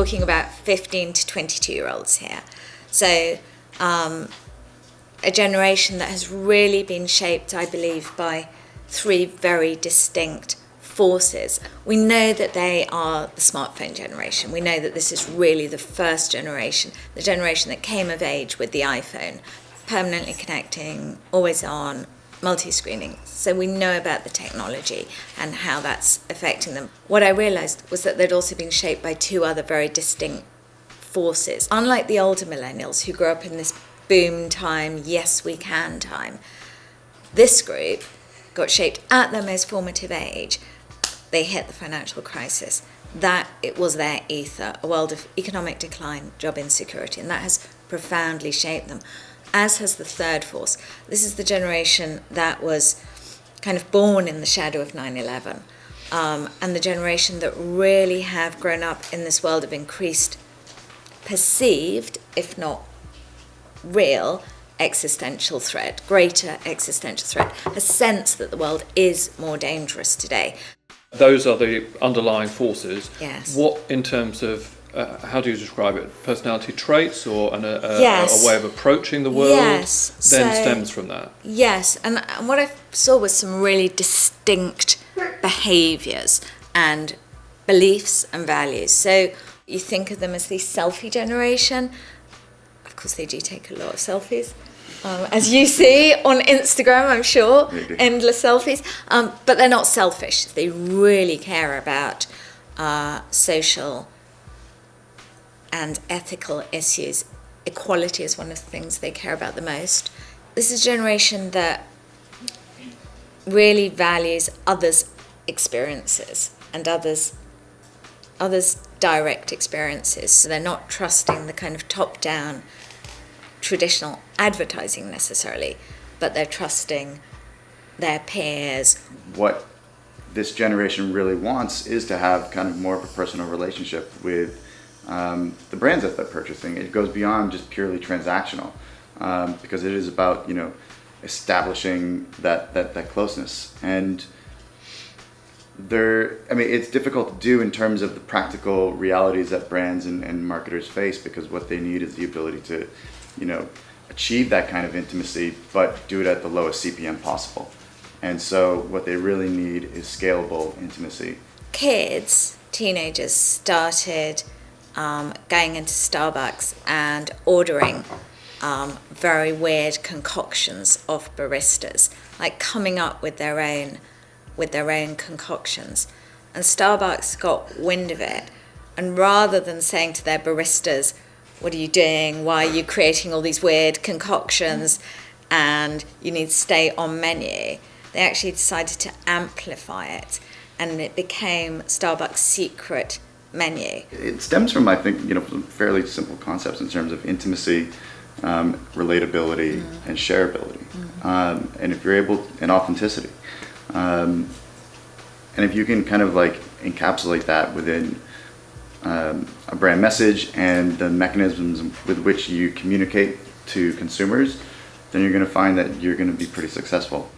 talking about 15 to 22-year-olds here. So a generation that has really been shaped, I believe, by three very distinct forces. We know that they are the smartphone generation. We know that this is really the first generation, the generation that came of age with the iPhone, permanently connecting, always on, multi-screening. So we know about the technology and how that's affecting them. What I realised was that they'd also been shaped by two other very distinct forces. Unlike the older millennials who grew up in this boom time, yes we can time, this group got shaped at their most formative age. They hit the financial crisis. That it was their ether, a world of economic decline, job insecurity, and that has profoundly shaped them, as has the third force. This is the generation that was kind of born in the shadow of 9/11, and the generation that really have grown up in this world of increased perceived, if not real, existential threat, greater existential threat, a sense that the world is more dangerous today. Those are the underlying forces. Yes. What, in terms of, how do you describe it? Personality traits or Yes. a way of approaching the world Yes. then stems from that? Yes, and what I saw was some really distinct behaviours and beliefs and values. So you think of them as the selfie generation. Of course, they do take a lot of selfies. As you see on Instagram, I'm sure, endless selfies. But they're not selfish. They really care about social and ethical issues. Equality is one of the things they care about the most. This is a generation that really values others' experiences and others' direct experiences. So they're not trusting the kind of top-down traditional advertising necessarily, but they're trusting their peers. What this generation really wants is to have kind of more of a personal relationship with the brands that they're purchasing. It goes beyond just purely transactional, because it is about, establishing that closeness. And it's difficult to do in terms of the practical realities that brands and marketers face, because what they need is the ability to achieve that kind of intimacy, but do it at the lowest CPM possible. And so what they really need is scalable intimacy. Kids, teenagers, started going into Starbucks and ordering very weird concoctions of baristas, like coming up with their own concoctions. And Starbucks got wind of it, and rather than saying to their baristas, "What are you doing? Why are you creating all these weird concoctions? And you need to stay on menu," they actually decided to amplify it, and it became Starbucks' secret menu. It stems from, I think, from fairly simple concepts in terms of intimacy, relatability, and shareability, and if you're able, and authenticity, and if you can kind of encapsulate that within a brand message and the mechanisms with which you communicate to consumers, then you're going to find that you're going to be pretty successful.